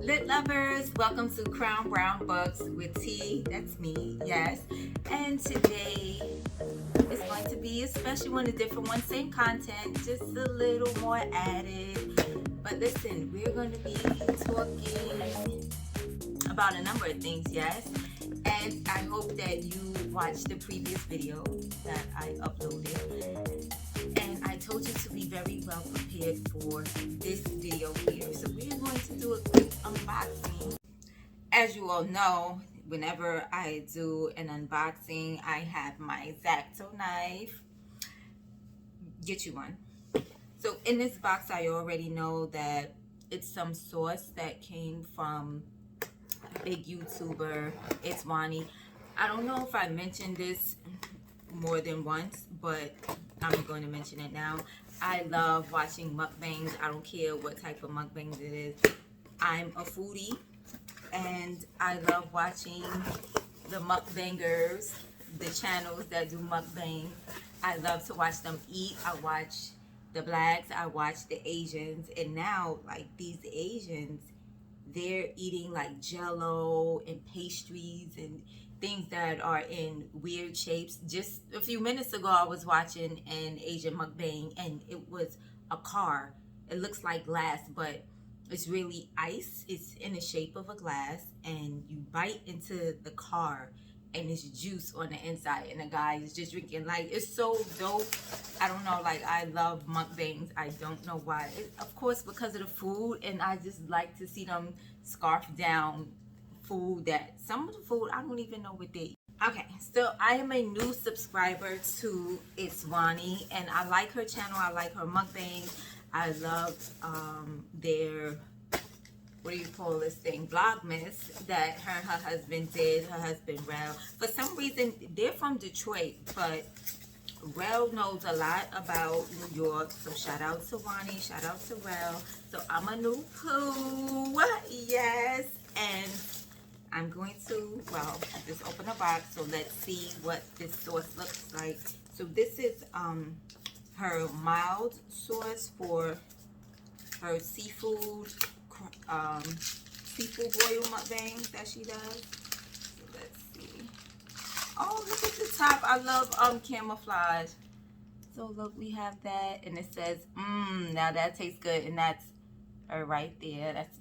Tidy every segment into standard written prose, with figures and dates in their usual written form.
Lit lovers, welcome to Crown Brown Books with T. That's me, yes. And today is going to be a special one, a different one, same content, just a little more added. But listen, we're going to be talking about a number of things, yes. And I hope that you watched the previous video that I uploaded. And I told you to be very well prepared for this video here. So we're going to do a quick unboxing. As you all know, whenever I do an unboxing, I have my X-Acto knife. Get you one. So in this box, I already know that it's some sauce that came from a big YouTuber. It's Wani. I don't know if I mentioned this more than once, but I'm going to mention it now. I love watching mukbangs. I don't care what type of mukbangs it is. I'm a foodie and I love watching the mukbangers, the channels that do mukbang. I love to watch them eat. I watch the blacks, I watch the Asians, and now like these Asians, they're eating like jello and pastries and things that are in weird shapes. Just a few minutes ago, I was watching an Asian mukbang and it was a car. It looks like glass, but it's really ice. It's in the shape of a glass and you bite into the car and it's juice on the inside and the guy is just drinking. Like, it's so dope. I don't know, like, I love mukbangs. I don't know why. Of course, because of the food, and I just like to see them scarf down food that some of the food I don't even know what they eat. Okay, so I am a new subscriber to It's Wani, and I like her channel. I like her mukbangs. I love their, what do you call this thing, Vlogmas that her and her husband did, her husband Rel. For some reason, they're from Detroit, but Rel knows a lot about New York, so shout out to Wani, shout out to Rel. So I'm a new poo, yes, and I'm going to, well, just open the box, so let's see what this sauce looks like. So this is her mild sauce for her seafood boil mukbang that she does. So let's see. Oh, look at the top. I love camouflage. So look, we have that, and it says now that tastes good, and that's her right there. That's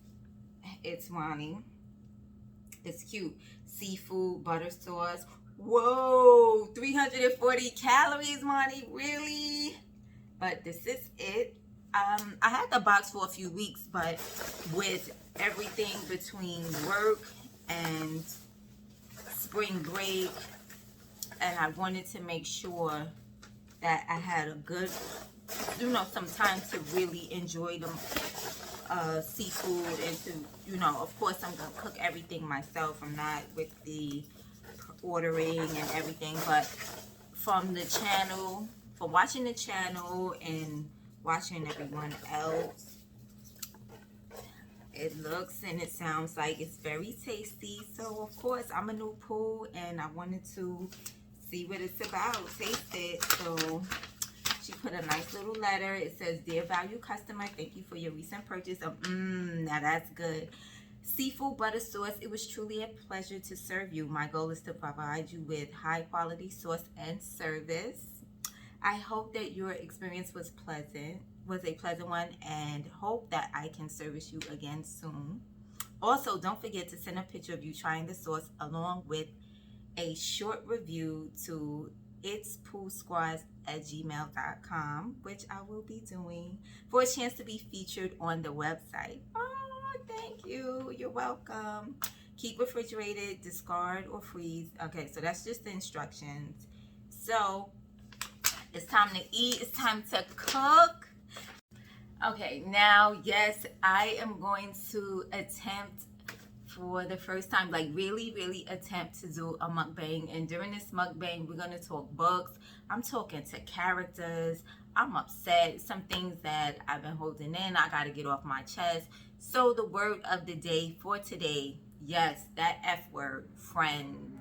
It's Wani. It's cute. Seafood butter sauce. Whoa, 340 calories, Wani. Really? But this is it. I had the box for a few weeks, but with everything between work and spring break, and I wanted to make sure that I had a good, some time to really enjoy them seafood, and to, of course I'm gonna cook everything myself. I'm not with the ordering and everything, but from the channel, from watching the channel and watching everyone else, it looks and it sounds like it's very tasty. So of course I'm a new poo and I wanted to see what it's about, taste it. So she put a nice little letter. It says, "Dear value customer, thank you for your recent purchase of now that's good, seafood butter sauce. It was truly a pleasure to serve you. My goal is to provide you with high quality sauce and service. I hope that your experience was a pleasant one, and hope that I can service you again soon. Also, don't forget to send a picture of you trying the sauce along with a short review to itspoosquads@gmail.com, which I will be doing, for a chance to be featured on the website." Oh, thank you. You're welcome. Keep refrigerated, discard, or freeze. Okay, so that's just the instructions. So it's time to eat. It's time to cook. Okay, now, yes, I am going to attempt for the first time, like really attempt to do a mukbang. And during this mukbang, we're going to talk books. I'm talking to characters. I'm upset. Some things that I've been holding in, I got to get off my chest. So the word of the day for today, yes, that F word, friends.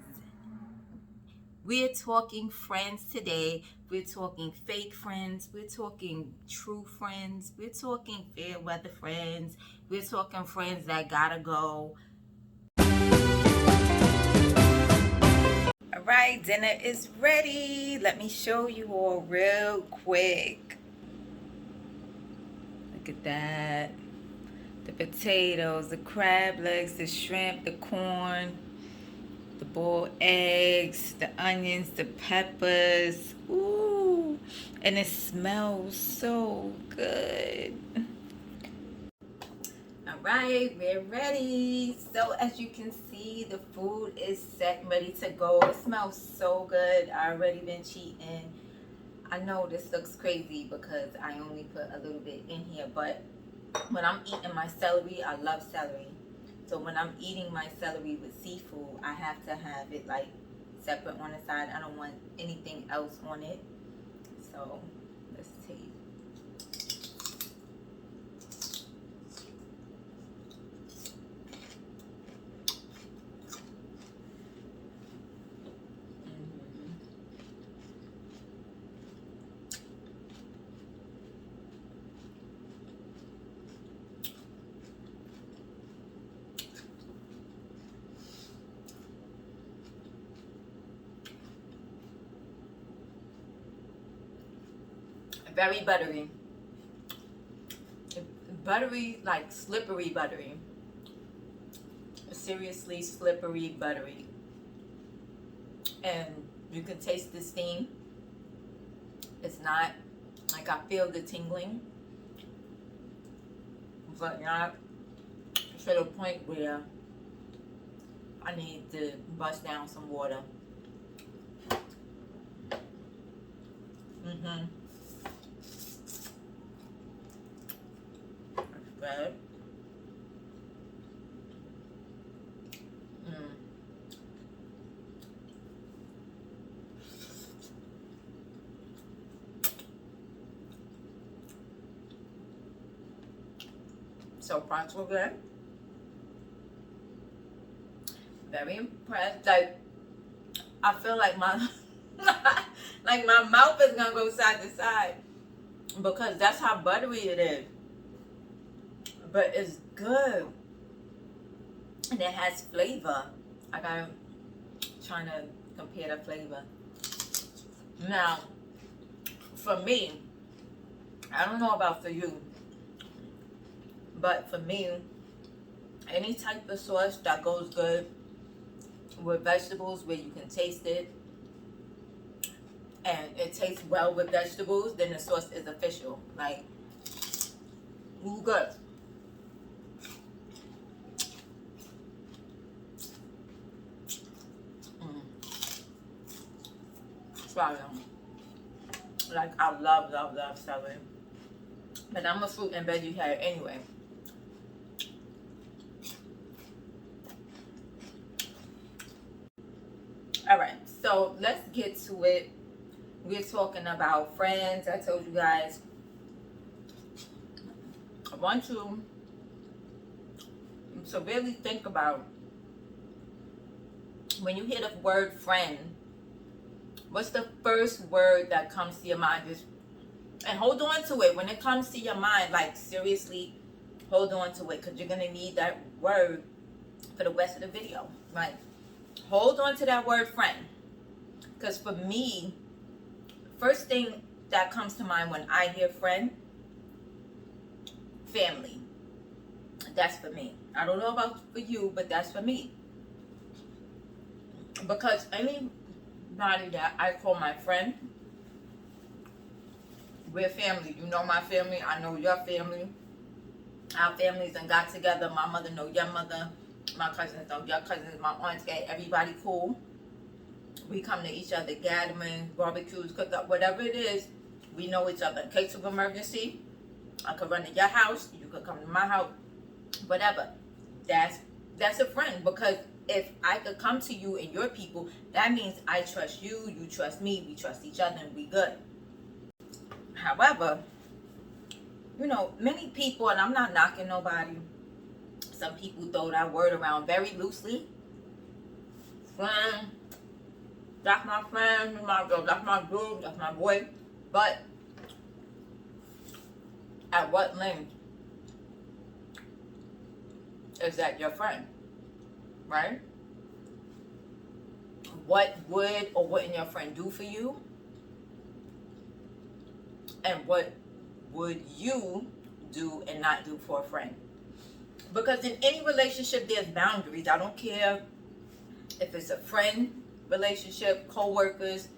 We're talking friends today. We're talking fake friends. We're talking true friends. We're talking fair weather friends. We're talking friends that gotta go. All right, dinner is ready. Let me show you all real quick. Look at that. The potatoes, the crab legs, the shrimp, the corn, the boiled eggs, the onions, the peppers. Ooh, and it smells so good. All right, we're ready. So as you can see, the food is set and ready to go. It smells so good. I already been cheating. I know this looks crazy because I only put a little bit in here, but when I'm eating my celery, I love celery. So when I'm eating my celery with seafood, I have to have it like separate on the side. I don't want anything else on it. So let's taste. Very buttery. Buttery, like slippery buttery. Seriously slippery buttery. And you can taste the steam. It's not like I feel the tingling, but not to the point where I need to bust down some water. Good. So far so good. Very impressed. Like I feel like my like my mouth is gonna go side to side because that's how buttery it is. But it's good. And it has flavor. Like I'm trying to compare the flavor. Now, for me, I don't know about for you, but for me, any type of sauce that goes good with vegetables where you can taste it and it tastes well with vegetables, then the sauce is official. Like, ooh, good. Try them. Like, I love, love, love celery. But I'm a fruit and vegetarian anyway. Alright, so let's get to it. We're talking about friends. I told you guys I want you to really think about when you hear the word friend, what's the first word that comes to your mind? And hold on to it. When it comes to your mind, like seriously, hold on to it because you're going to need that word for the rest of the video. Like, hold on to that word friend. Because for me, first thing that comes to mind when I hear friend, family. That's for me. I don't know about for you, but that's for me. Because anybody that I call my friend, we're family. You know my family. I know your family. Our families done got together. My mother know your mother. My cousins know your cousins. My aunts got everybody cool. We come to each other, gatherings, barbecues, cook up, whatever it is. We know each other. In case of emergency, I could run to your house. You could come to my house. Whatever. That's a friend, because if I could come to you and your people, that means I trust you, you trust me, we trust each other, and we good. However, you know, many people, and I'm not knocking nobody, some people throw that word around very loosely. Friend, That's my friend, that's my girl, that's my dude, that's my boy. But at what length is that your friend, right? What would or wouldn't your friend do for you? And what would you do and not do for a friend? Because in any relationship, there's boundaries. I don't care if it's a friend relationship, co-workers,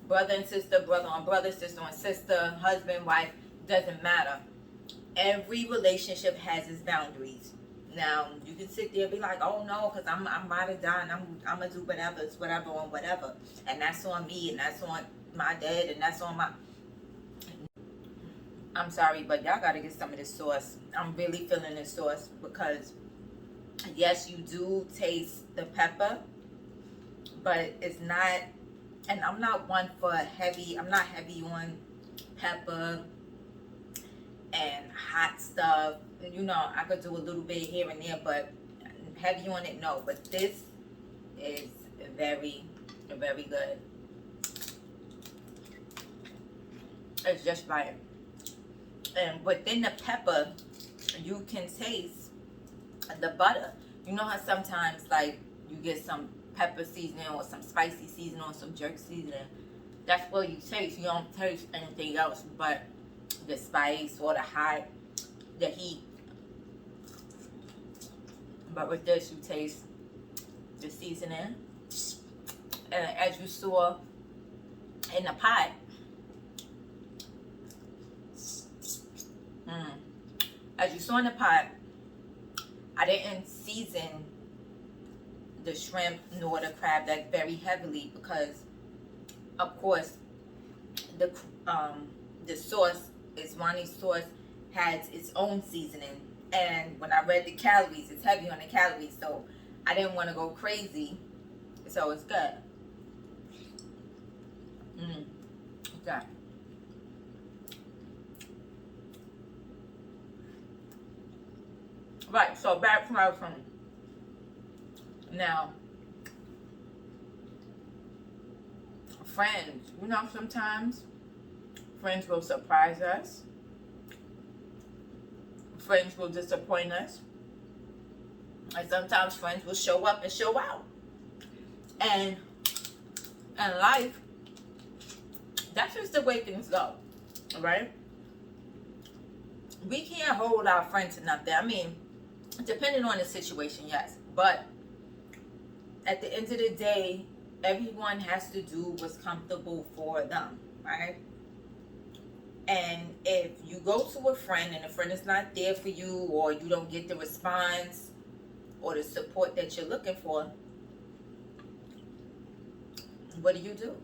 brother and sister, brother on brother, sister on sister, husband, wife, doesn't matter. Every relationship has its boundaries. Now, you can sit there and be like, oh no, because I'm about to die and I'm going to do whatever, it's whatever on whatever. And that's on me, and that's on my dad, and that's on my... I'm sorry, but y'all got to get some of this sauce. I'm really feeling this sauce because, yes, you do taste the pepper, but it's not, and I'm not one for heavy, I'm not heavy on pepper and hot stuff. You know, I could do a little bit here and there, but heavy on it, no. But this is very, very good. It's just fire. And within the pepper, you can taste the butter. You know how sometimes, like, you get some pepper seasoning or some spicy seasoning or some jerk seasoning? That's what you taste. You don't taste anything else but the spice or the hot, the heat. But with this, you taste the seasoning. And as you saw in the pot, as you saw in the pot, I didn't season the shrimp nor the crab that very heavily because, of course, the sauce, Iswani sauce, has its own seasoning. And when I read the calories, it's heavy on the calories, so I didn't want to go crazy. So it's good. Okay. Right, so back to my phone. Now, friends, you know, sometimes friends will surprise us. Friends will disappoint us. And sometimes friends will show up and show out. And in life, that's just the way things go, right? We can't hold our friends to nothing. I mean, depending on the situation, yes. But at the end of the day, everyone has to do what's comfortable for them, right? And if you go to a friend and the friend is not there for you, or you don't get the response or the support that you're looking for, what do?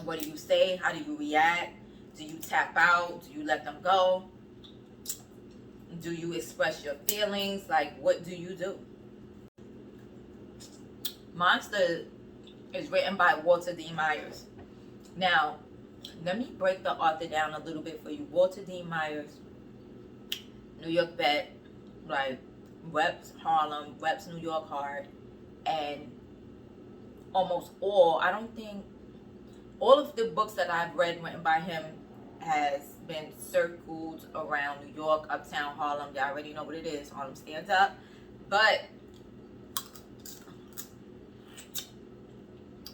What do you say? How do you react? Do you tap out? Do you let them go? Do you express your feelings? Like, what do you do? Monster is written by Walter D. Myers. Now, let me break the author down a little bit for you. Walter D. Myers, New York vet, like, reps Harlem, reps New York hard, and almost all, I don't think, all of the books that I've read written by him has been circled around New York, Uptown Harlem. Y'all already know what it is. Harlem stands up. But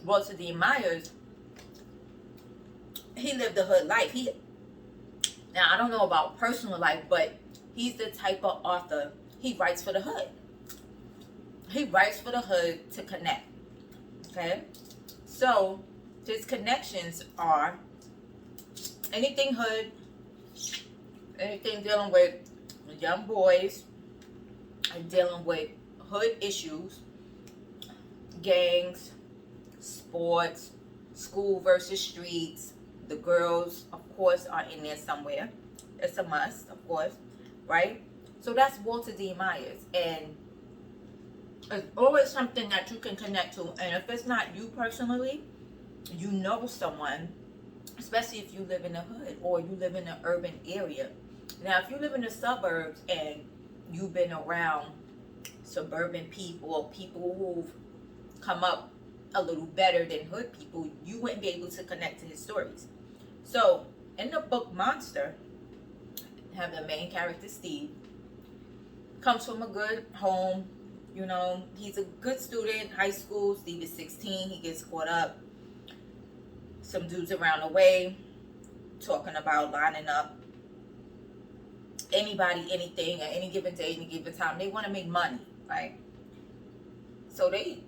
Walter D. Myers, he lived a hood life. Now, I don't know about personal life, but he's the type of author, he writes for the hood. He writes for the hood to connect. Okay? So, his connections are anything hood, anything dealing with young boys, and dealing with hood issues, gangs, sports, school versus streets. The girls, of course, are in there somewhere. It's a must, of course, right? So that's Walter D. Myers. And it's always something that you can connect to. And if it's not you personally, you know someone, especially if you live in the hood or you live in an urban area. Now, if you live in the suburbs and you've been around suburban people or people who've come up a little better than hood people, you wouldn't be able to connect to his stories. So in the book Monster, have the main character Steve, comes from a good home. You know, he's a good student, high school. Steve is 16. He gets caught up. Some dudes around the way talking about lining up anybody, anything, at any given day, any given time. They want to make money, right? So they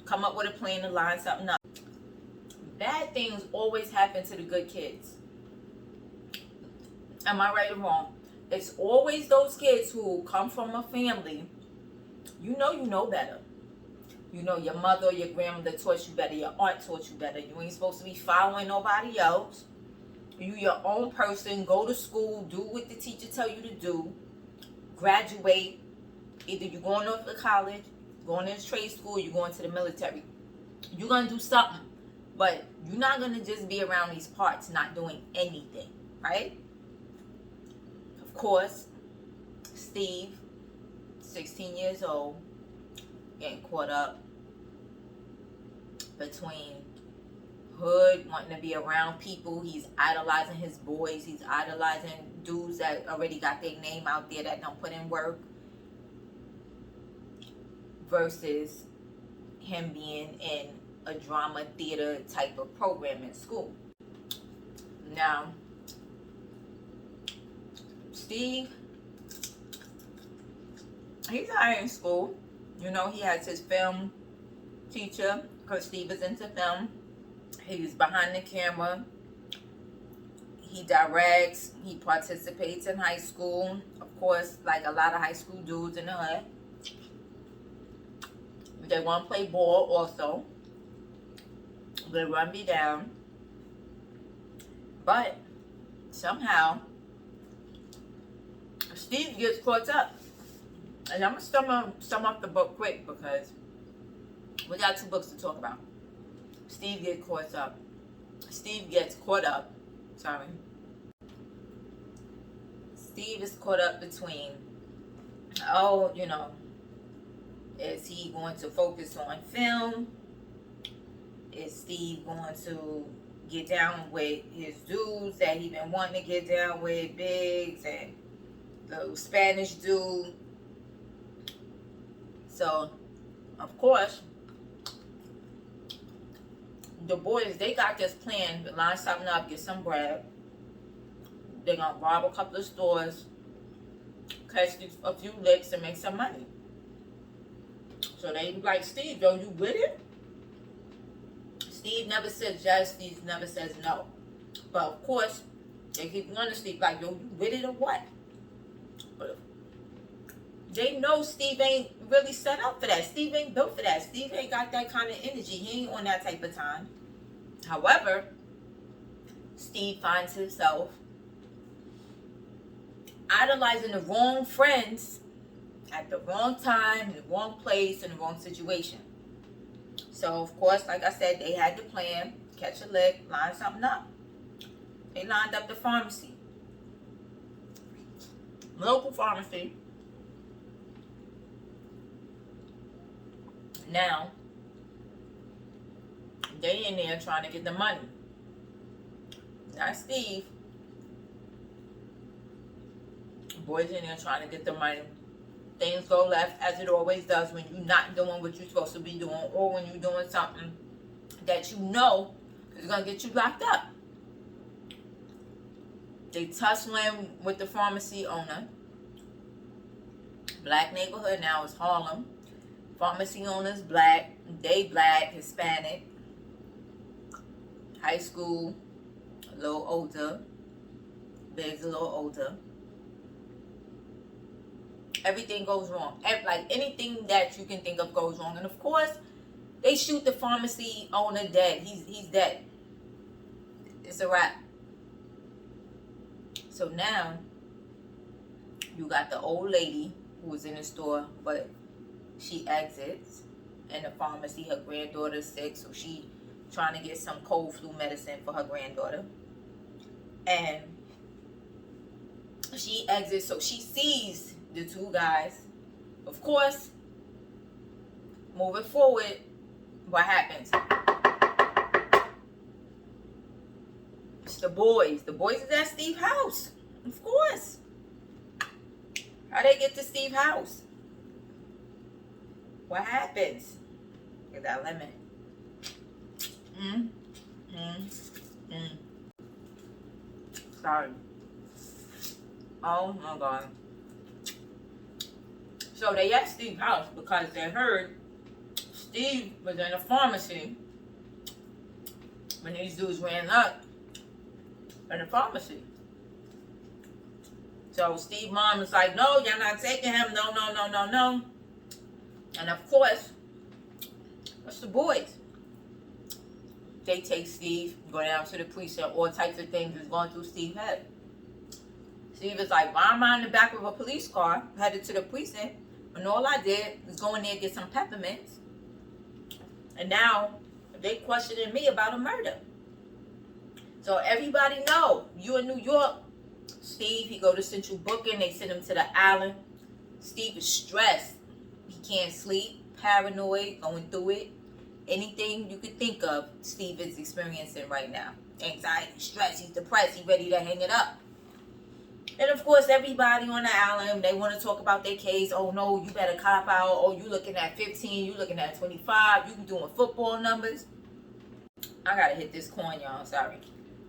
come up with a plan to line something up. Bad things always happen to the good kids. Am I right or wrong? It's always those kids who come from a family, you know better. You know your mother or your grandmother taught you better. Your aunt taught you better. You ain't supposed to be following nobody else. You your own person. Go to school. Do what the teacher tell you to do. Graduate. Either you're going off to college, going into trade school, you're going to the military. You're going to do something. But you're not going to just be around these parts not doing anything. Right? Of course, Steve, 16 years old, getting caught up between hood, wanting to be around people. He's idolizing his boys. He's idolizing dudes that already got their name out there that don't put in work, versus him being in a drama theater type of program in school. Now, Steve, he's high in school. You know, he has his film teacher because Steve is into film. He's behind the camera. He directs. He participates in high school. Of course, like a lot of high school dudes in the hood. They want to play ball also. They run me down. But somehow, Steve gets caught up. And I'm going to sum up the book quick because we got 2 books to talk about. Steve gets caught up. Steve is caught up between, is he going to focus on film? Is Steve going to get down with his dudes that he been wanting to get down with, Biggs and the Spanish dude? So, of course, the boys, they got this plan to line something up, get some bread. They're going to rob a couple of stores, catch a few licks, and make some money. So they like, Steve, yo, you with it? Steve never says yes. Steve never says no. But, of course, they keep going to Steve like, yo, you with it or what? But they know Steve ain't really set up for that. Steve ain't built for that. Steve ain't got that kind of energy. He ain't on that type of time. However, Steve finds himself idolizing the wrong friends at the wrong time, the wrong place, in the wrong situation. So, of course, like I said, they had the plan, catch a lick, line something up. They lined up the pharmacy. Local pharmacy. Now, they in there trying to get the money. Not Steve. Boys in there trying to get the money. Things go left, as it always does when you're not doing what you're supposed to be doing, or when you're doing something that you know is going to get you locked up. They tussling with the pharmacy owner. Black neighborhood now is Harlem. Pharmacy owner's black. They black, Hispanic. High school, a little older. Big's a little older. Everything goes wrong. Like anything that you can think of goes wrong. And of course, they shoot the pharmacy owner dead. He's dead. It's a wrap. So now, you got the old lady who was in the store, but she exits. In the pharmacy, her granddaughter's sick, so she trying to get some cold flu medicine for her granddaughter. And she exits, so she sees the 2 guys. Of course, moving forward, what happens? It's the boys. The boys is at Steve's house. Of course. How they get to Steve's house? What happens? Get that lemon. Sorry. Oh my God. So they at Steve's house because they heard Steve was in a pharmacy when these dudes ran up in the pharmacy. So Steve's mom was like, no, you're not taking him. No, no, no, no, no. And of course, that's the boys. They take Steve, go down to the precinct, all types of things is going through Steve's head. Steve is like, why am I in the back of a police car headed to the precinct when all I did was go in there and get some peppermints? And now they questioning me about a murder. So everybody know, you in New York, Steve, he go to Central Booking, they send him to the island. Steve is stressed. He can't sleep, paranoid, going through it. Anything you could think of, Steve is experiencing right now. Anxiety, stress, he's depressed, he's ready to hang it up. And of course, everybody on the island, they want to talk about their case. Oh no, you better cop out. Oh, you looking at 15, you looking at 25, you doing football numbers. I gotta hit this coin, y'all, sorry.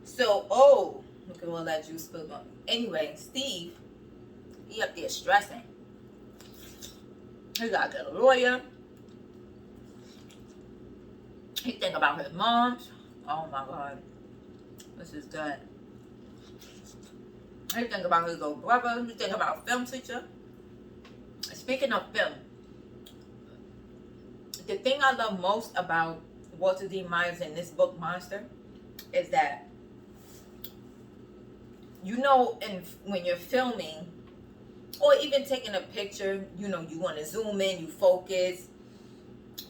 So, oh, look at all that juice spilled on me. Anyway, Steve, he up there stressing. He gotta get a lawyer. He think about his moms. Oh my God, this is good. He think about his little brother. He think about a film teacher. Speaking of film, the thing I love most about Walter D. Myers in this book, Monster, is that, you know, when you're filming or even taking a picture, you know, you want to zoom in, you focus,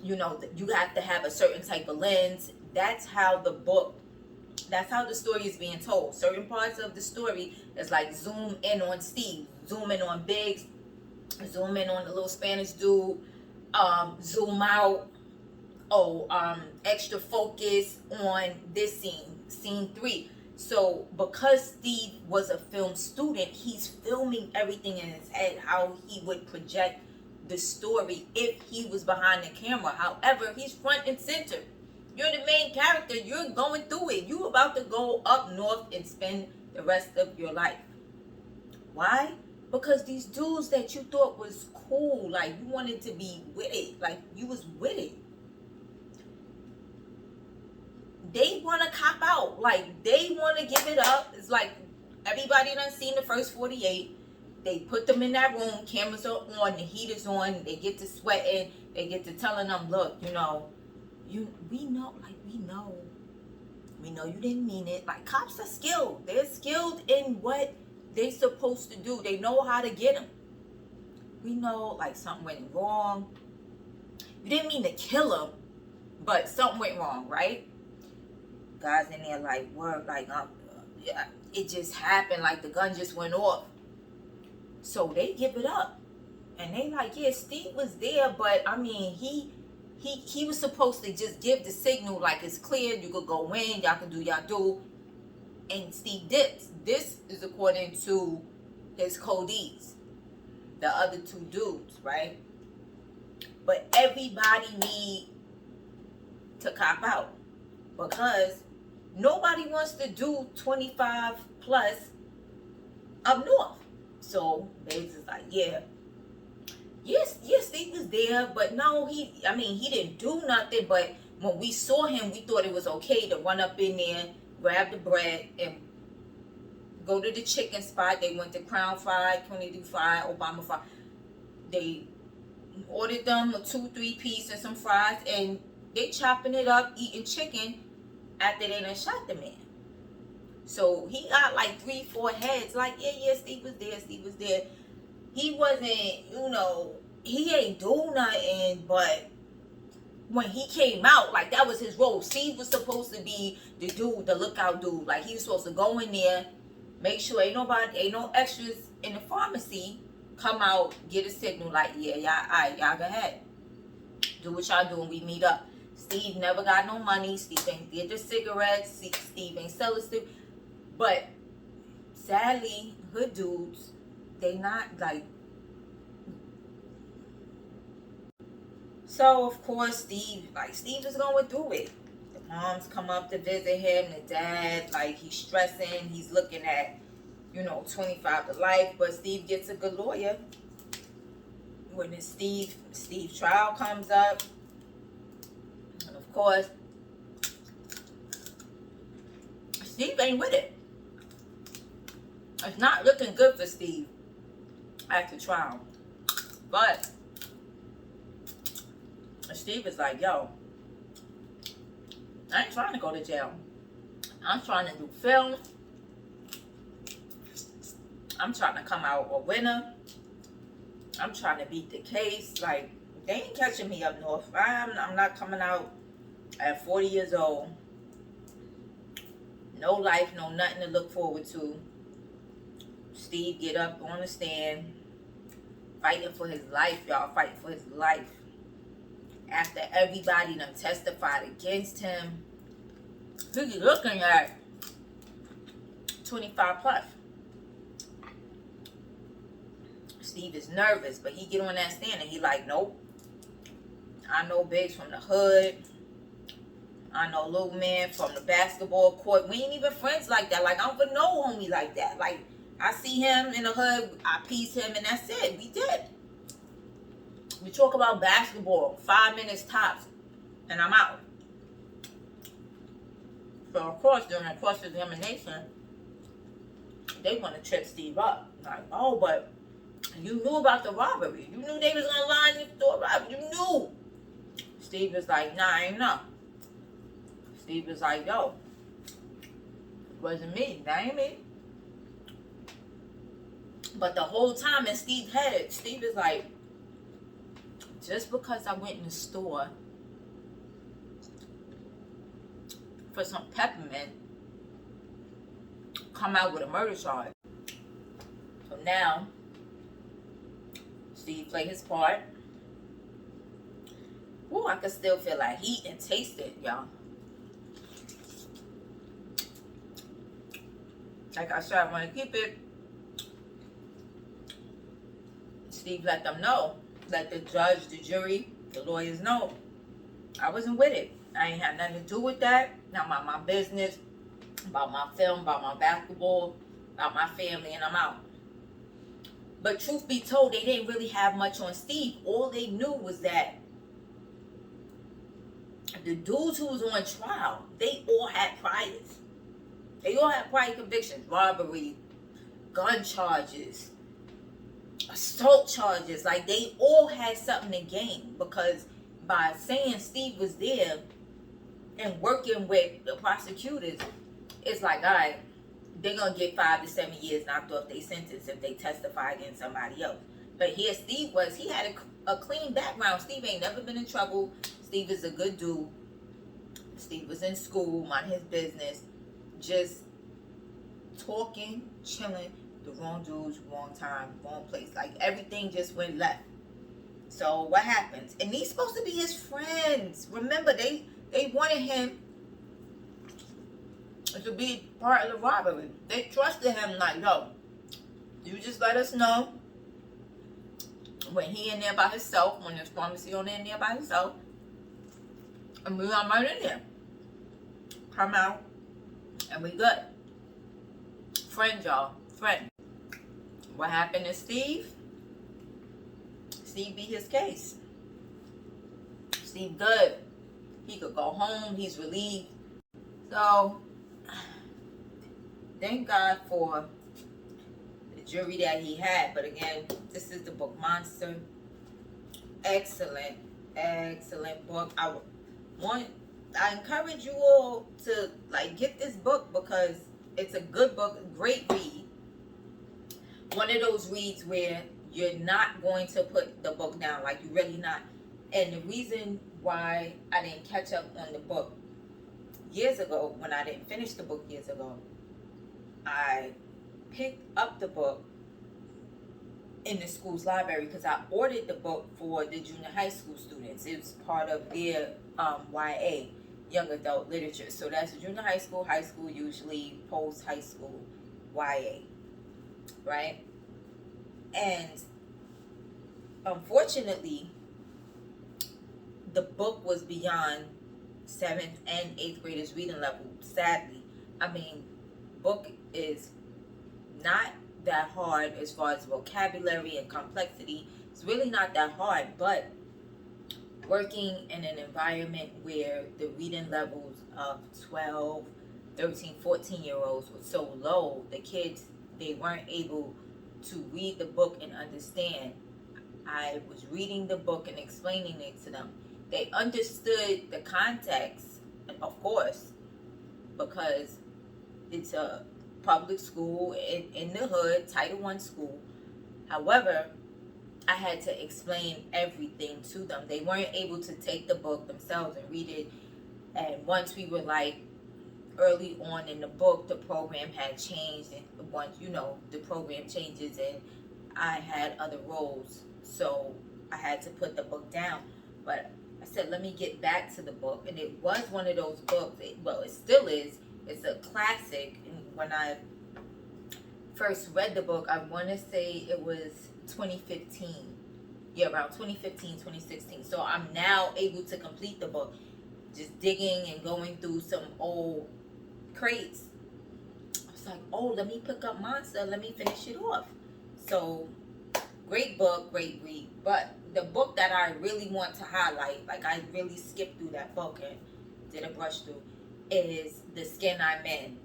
you know, you have to have a certain type of lens. That's how the story is being told. Certain parts of the story is like zoom in on Steve, zoom in on Biggs, zoom in on the little Spanish dude, zoom out, extra focus on this scene 3. So because Steve was a film student, he's filming everything in his head, how he would project the story if he was behind the camera. However, he's front and center. You're the main character. You're going through it. You're about to go up north and spend the rest of your life. Why? Because these dudes that you thought was cool, like you wanted to be with it, like you was with it, they want to cop out. Like they want to give it up. It's like everybody done seen the first 48. They put them in that room. Cameras are on. The heat is on. They get to sweating. They get to telling them, look, you know, we know you didn't mean it. Like cops are skilled. They're skilled in what they're supposed to do. They know how to get them. We know like something went wrong. You didn't mean to kill him, but something went wrong, right? Guys in there like, word, like, yeah, it just happened. Like the gun just went off. So they give it up. And they like, yeah, Steve was there, but I mean, he was supposed to just give the signal like it's clear, you could go in, y'all can do y'all do. And Steve dips. This is according to his codees, the other two dudes, right? But everybody need to cop out because nobody wants to do 25 plus up north. So Biggs is like, yes, Steve was there, but no, he didn't do nothing. But when we saw him, we thought it was okay to run up in there, grab the bread, and go to the chicken spot. They went to Crown Fried, Kennedy Fried, Obama Fried. They ordered them a 2-3 piece and some fries, and they chopping it up, eating chicken after they done shot the man. So he got like 3-4 heads. Like, yeah, Steve was there. He wasn't, you know, he ain't do nothing, but when he came out, like that was his role. Steve was supposed to be the dude, the lookout dude. Like he was supposed to go in there, make sure ain't no extras in the pharmacy, come out, get a signal like, yeah, y'all, all right, y'all go ahead. Do what y'all doing, we meet up. Steve never got no money. Steve ain't get the cigarettes. Steve ain't sell the Steve. But sadly, hood dudes, they not like. So of course Steve is going through it. The moms come up to visit him. The dad, like, he's stressing. He's looking at, 25 to life. But Steve gets a good lawyer. When the Steve trial comes up, and of course Steve ain't with it. It's not looking good for Steve at the trial. But Steve is like, yo, I ain't trying to go to jail. I'm trying to do film. I'm trying to come out a winner. I'm trying to beat the case. Like, they ain't catching me up north. I'm not coming out at 40 years old. No life, no nothing to look forward to. Steve get up on the stand, fighting for his life, y'all. Fighting for his life. After everybody done testified against him, he's looking at 25 plus. Steve is nervous, but he get on that stand and he like, nope. I know Biggs from the hood. I know Little Man from the basketball court. We ain't even friends like that. Like, I don't even know homie like that. Like, I see him in the hood, I piece him, and that's it. We did. We talk about basketball, 5 minutes tops, and I'm out. So, of course, during the cross-examination, they want to trip Steve up. Like, oh, but you knew about the robbery. You knew they was going to line the store robbery. You knew. Steve was like, nah, I ain't know. Steve was like, yo, it wasn't me. That ain't me. But the whole time in Steve's head, Steve is like, just because I went in the store for some peppermint, come out with a murder charge. So now, Steve played his part. Ooh, I can still feel that heat and taste it, y'all. Like I said, I want to keep it. Steve let them know. Let the judge, the jury, the lawyers know. I wasn't with it. I ain't had nothing to do with that. Not about my business, about my film, about my basketball, about my family, and I'm out. But truth be told, they didn't really have much on Steve. All they knew was that the dudes who was on trial, they all had priors. They all had prior convictions. Robbery, gun charges, assault charges. Like, they all had something to gain. Because by saying Steve was there and working with the prosecutors, it's like, all right, they're going to get 5 to 7 years knocked off their sentence if they testify against somebody else. But here Steve was, he had a clean background. Steve ain't never been in trouble. Steve is a good dude. Steve was in school, mind his business, just talking, chilling, the wrong dudes, wrong time, wrong place. Like, everything just went left. So what happens? And these supposed to be his friends. Remember, they wanted him to be part of the robbery. They trusted him like, yo, you just let us know when he in there by himself, when there's pharmacy on in there by himself, and we are right in there. Come out, and we good. Friend, y'all. Friend. What happened to Steve? Steve beat his case. Steve good. He could go home. He's relieved. So, thank God for the jury that he had. But again, this is the book Monster. Excellent, excellent book. I encourage you all to get this book because it's a good book, great read. One of those reads where you're not going to put the book down, like you're really not. And the reason why I didn't catch up on the book years ago, when I didn't finish the book years ago, I picked up the book in the school's library because I ordered the book for the junior high school students. It was part of their YA, young adult literature. So that's junior high school, usually post high school YA, right? And unfortunately, the book was beyond 7th and 8th graders reading level, sadly. I mean, book is not that hard as far as vocabulary and complexity. It's really not that hard, but working in an environment where the reading levels of 12, 13, 14-year-olds were so low, the kids, they weren't able to read the book and understand. I was reading the book and explaining it to them. They understood the context, of course, because it's a public school in the hood, Title I school. However, I had to explain everything to them. They weren't able to take the book themselves and read it. And once we were like early on in the book, the program had changed. And once, the program changes and I had other roles. So I had to put the book down. But I said, let me get back to the book. And it was one of those books. It still is. It's a classic. And when I first read the book, I want to say it was 2015. Yeah, around 2015, 2016. So I'm now able to complete the book. Just digging and going through some old crates. I was like, oh, let me pick up Monster. Let me finish it off. So, great book, great read. But the book that I really want to highlight, like I really skipped through that book and did a brush through, is The Skin I'm In.